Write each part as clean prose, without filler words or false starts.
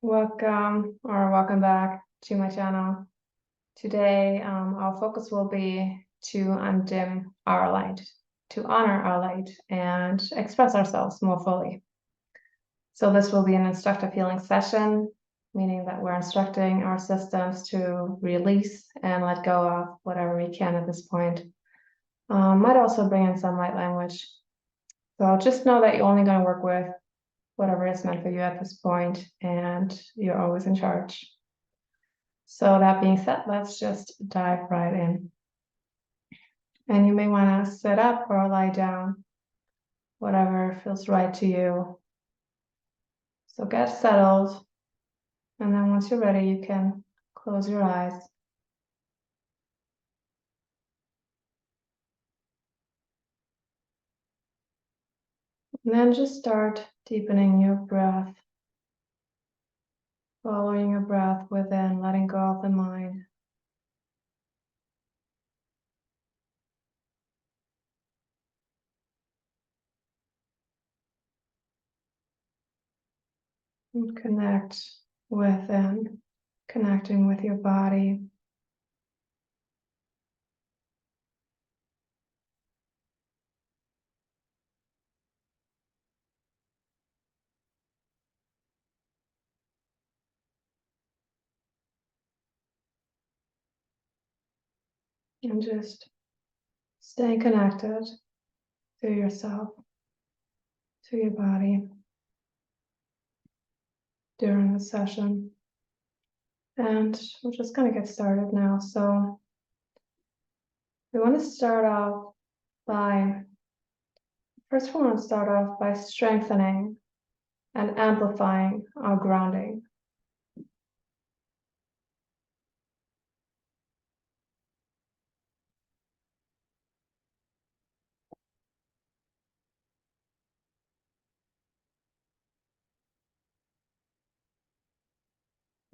Welcome back to my channel. Today, our focus will be to undim our light, to honor our light, and express ourselves more fully. So this will be an instructive healing session, meaning that we're instructing our systems to release and let go of whatever we can at this point. Might also bring in some light language. So just know that you're only going to work with whatever is meant for you at this point, and you're always in charge. So that being said, let's just dive right in. And you may want to sit up or lie down, whatever feels right to you. So get settled, and then once you're ready, you can close your eyes. And then just start deepening your breath, following your breath within, letting go of the mind. And connect within, connecting with your body. And just staying connected to yourself, to your body during the session. And we're just going to get started now. So we want to start off by, first we want to start off by strengthening and amplifying our grounding.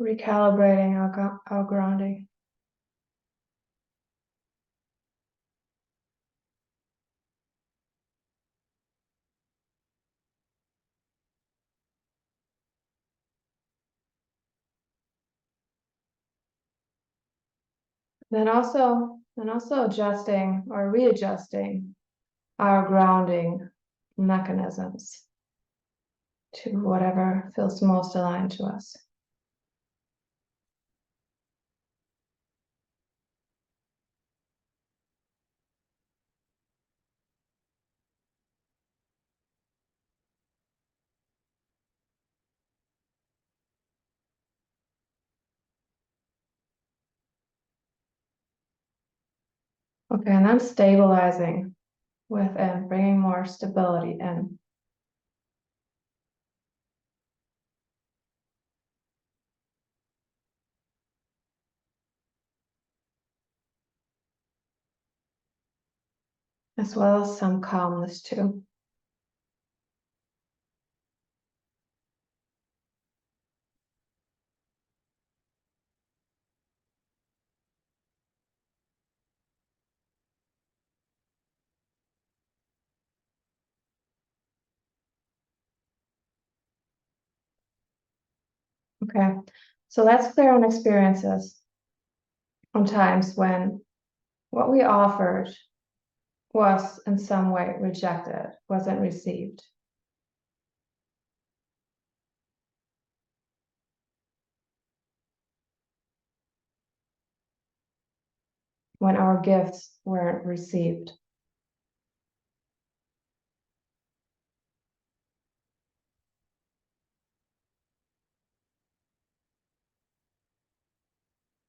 Recalibrating our grounding. Then also adjusting or readjusting our grounding mechanisms to whatever feels most aligned to us. Okay, and then stabilizing within, bringing more stability in. As well as some calmness too. Okay, so let's clear on experiences on times when what we offered was in some way rejected, wasn't received. When our gifts weren't received.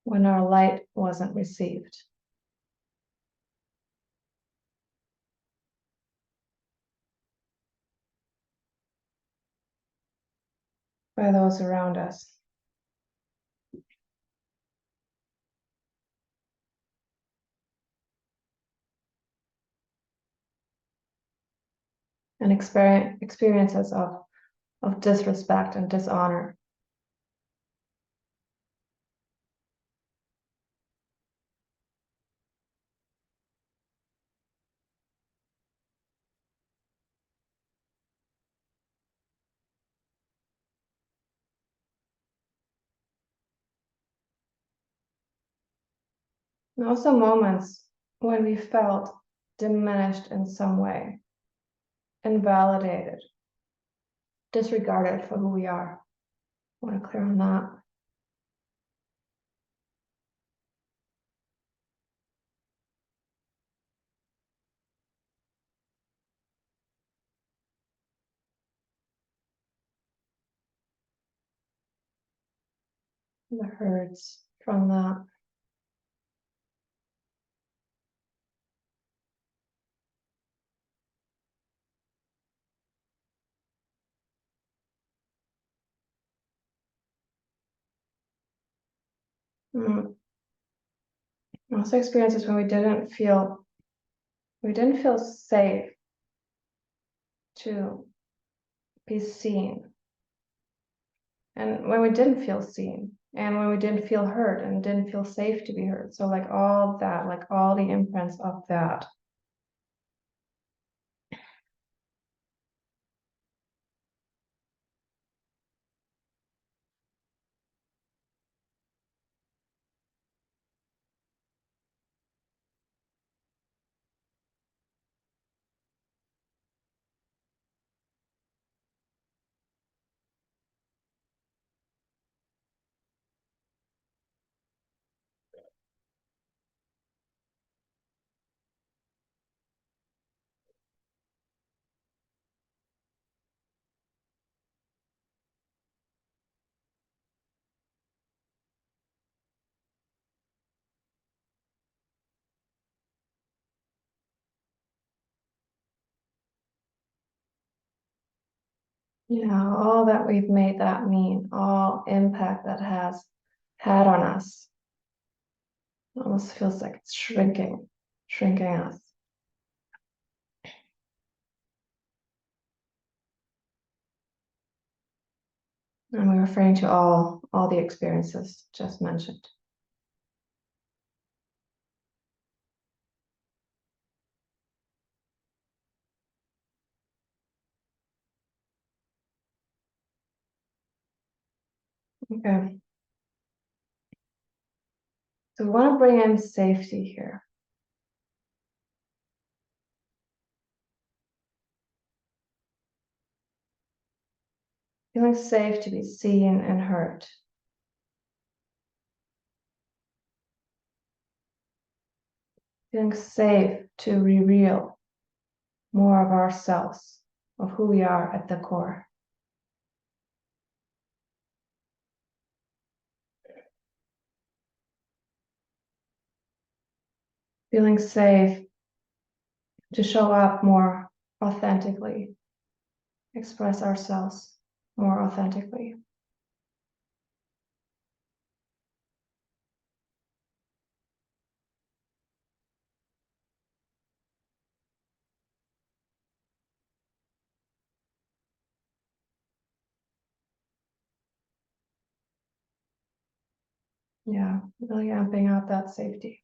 When our light wasn't received. By those around us. And experiences of disrespect and dishonor. And also moments when we felt diminished in some way, invalidated, disregarded for who we are. I want to clear on that. The hurts from that. Also experiences when we didn't feel safe to be seen, and when we didn't feel seen, and when we didn't feel heard and didn't feel safe to be heard. So like all that, like all the imprints of that. All that we've made that mean, all impact that has had on us. It almost feels like it's shrinking us. And we're referring to all the experiences just mentioned. Okay. So we want to bring in safety here. Feeling safe to be seen and heard. Feeling safe to reveal more of ourselves, of who we are at the core. Feeling safe to show up more authentically, express ourselves more authentically. Yeah, really amping out that safety.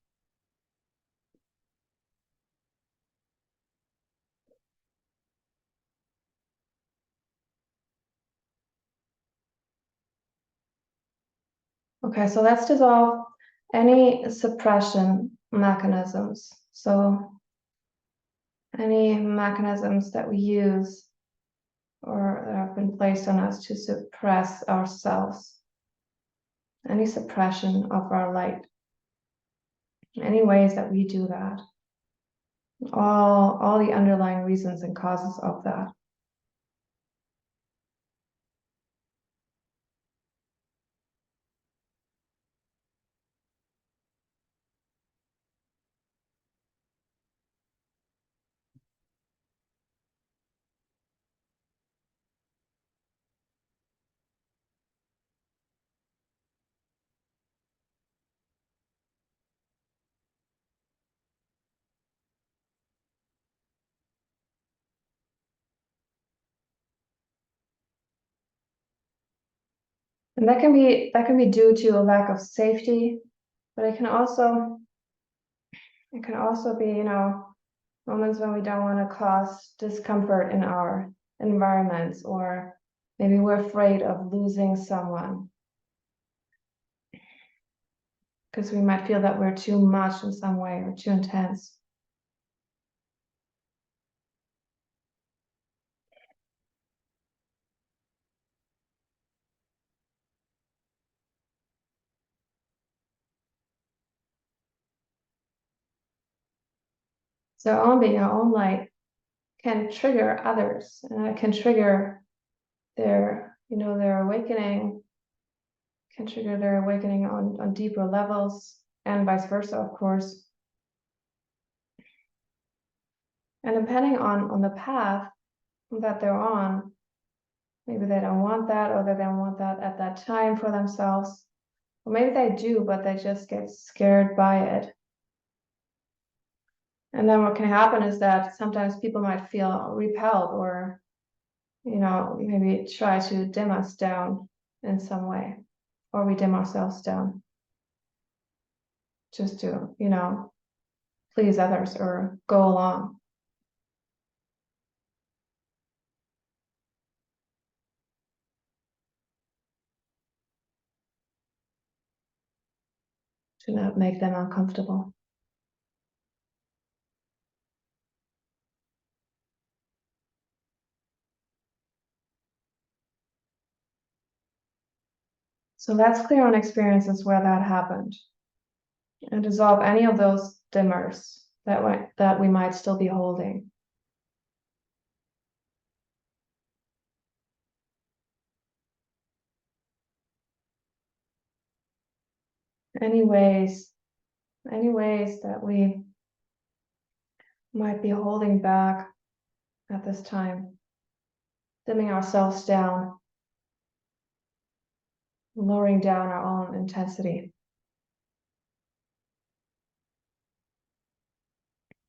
Okay, so let's dissolve any suppression mechanisms. So any mechanisms that we use or that have been placed on us to suppress ourselves, any suppression of our light, any ways that we do that, all the underlying reasons and causes of that. And that can be due to a lack of safety, but it can also be, moments when we don't want to cause discomfort in our environments, or maybe we're afraid of losing someone. because we might feel that we're too much in some way or too intense. So our own being, our own light can trigger others, and it can trigger their, their awakening, can trigger their awakening on deeper levels, and vice versa, of course. And depending on the path that they're on, maybe they don't want that, or they don't want that at that time for themselves. Or maybe they do, but they just get scared by it. And then what can happen is that sometimes people might feel repelled, or, maybe try to dim us down in some way, or we dim ourselves down just to, please others or go along. To not make them uncomfortable. So let's clear on experiences where that happened and dissolve any of those dimmers that we might still be holding. Any ways that we might be holding back at this time, dimming ourselves down, lowering down our own intensity.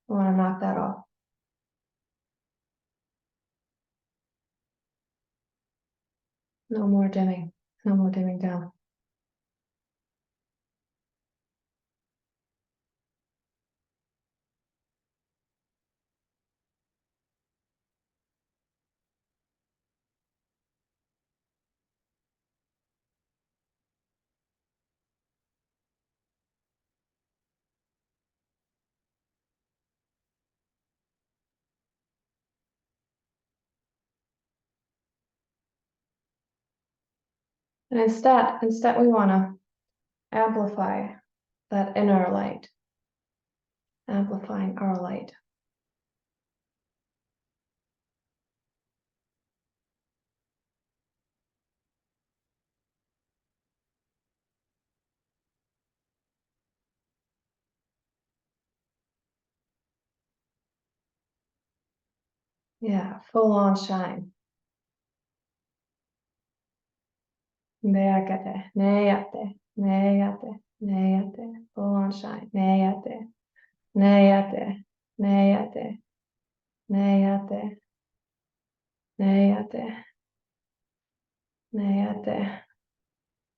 I want to knock that off. No more dimming, no more dimming down. And instead we want to amplify that inner light, amplifying our light. Yeah, full on shine. Neakate, neate, neate, neate, full on shine. Neate, neate, neate, neate, neate, neate,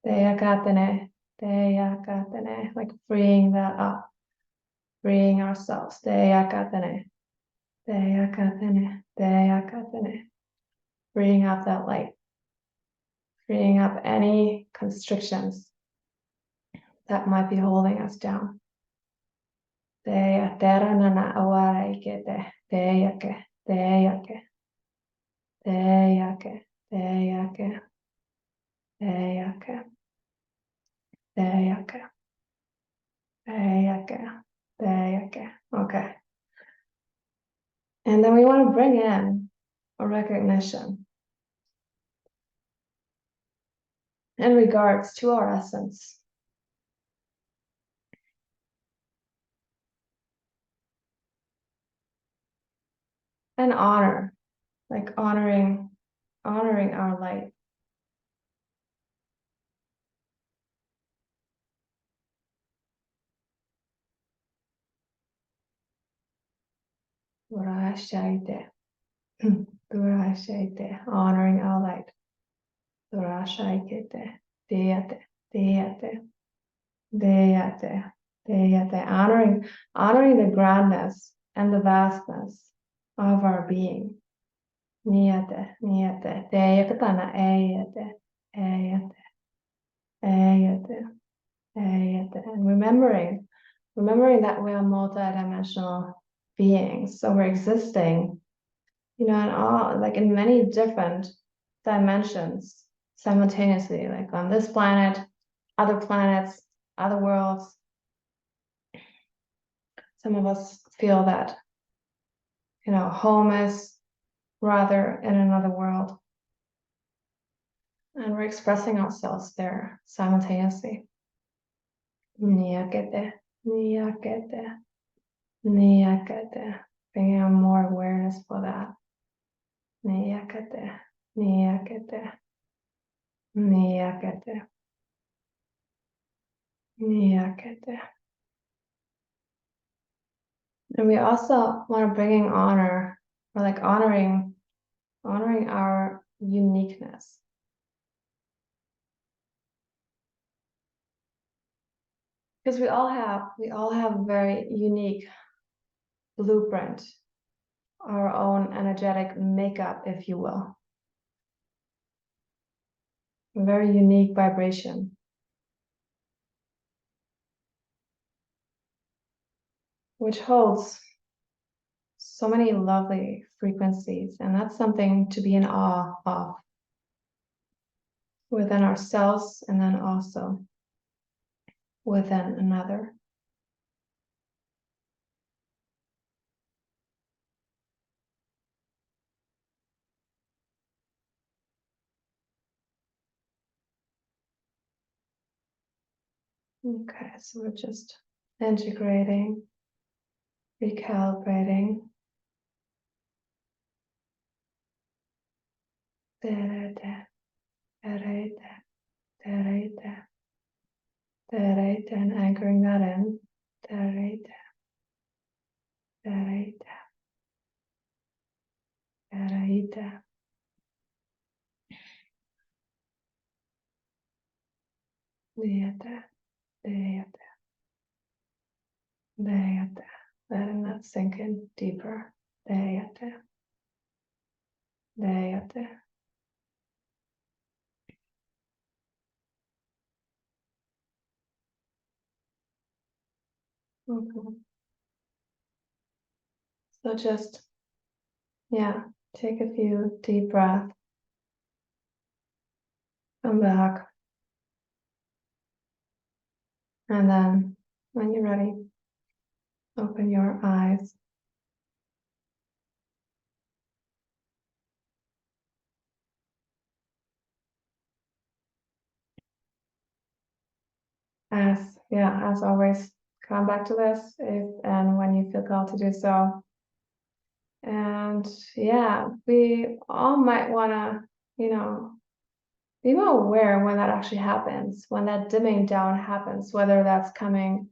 teakatene, teakatene, like freeing that up, freeing ourselves. Teakatene, teakatene, teakatene, freeing up that light, freeing up any constrictions that might be holding us down. Teia teranana awaikete, teiake, teiake, teiake, teiake, teiake, teiake, teiake, teiake. Okay. And then we want to bring in a recognition in regards to our essence. And honor, like honoring our light. Durashaite, durashaite, honoring our light. Durashaite, deate, deate, deate, deate, honoring the grandness and the vastness of our being. Niate, niate, deakatana, eyate, eyate, eyate, And remembering that we are multidimensional beings. So we're existing, in all, like in many different dimensions simultaneously, like on this planet, other planets, other worlds. Some of us feel that, home is rather in another world. And we're expressing ourselves there simultaneously. Niyakete, niyakete, niyakete. Bringing on more awareness for that. Niyakete, niyakete, niyakete, niyakete. And we also want to bring in honor, or like honoring our uniqueness. Because we all have a very unique blueprint, our own energetic makeup, if you will. A very unique vibration, which holds so many lovely frequencies, and that's something to be in awe of within ourselves, and then also within another. Okay, so we're just integrating, recalibrating. And anchoring that in. Letting that sink in deeper. Okay. So just, take a few deep breaths. Come back. And then when you're ready, open your eyes. As always, come back to this if and when you feel called to do so. And we all might want to, be more aware when that actually happens, when that dimming down happens, whether that's coming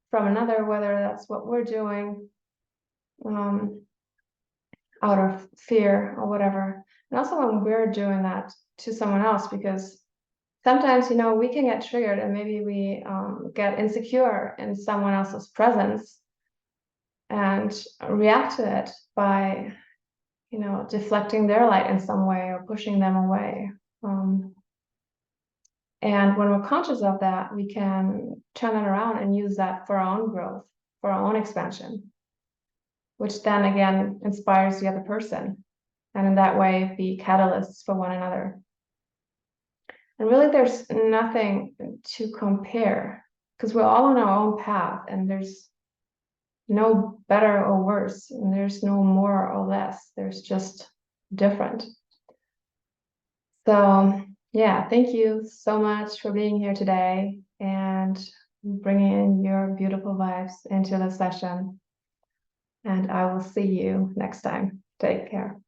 from another, whether that's what we're doing out of fear or whatever. And also when we're doing that to someone else, because sometimes, we can get triggered and maybe we get insecure in someone else's presence and react to it by, deflecting their light in some way or pushing them away. And when we're conscious of that, we can turn that around and use that for our own growth, for our own expansion, which then again inspires the other person. And in that way, be catalysts for one another. And really, there's nothing to compare because we're all on our own path, and there's no better or worse, and there's no more or less. There's just different. So, thank you so much for being here today and bringing in your beautiful vibes into the session. And I will see you next time. Take care.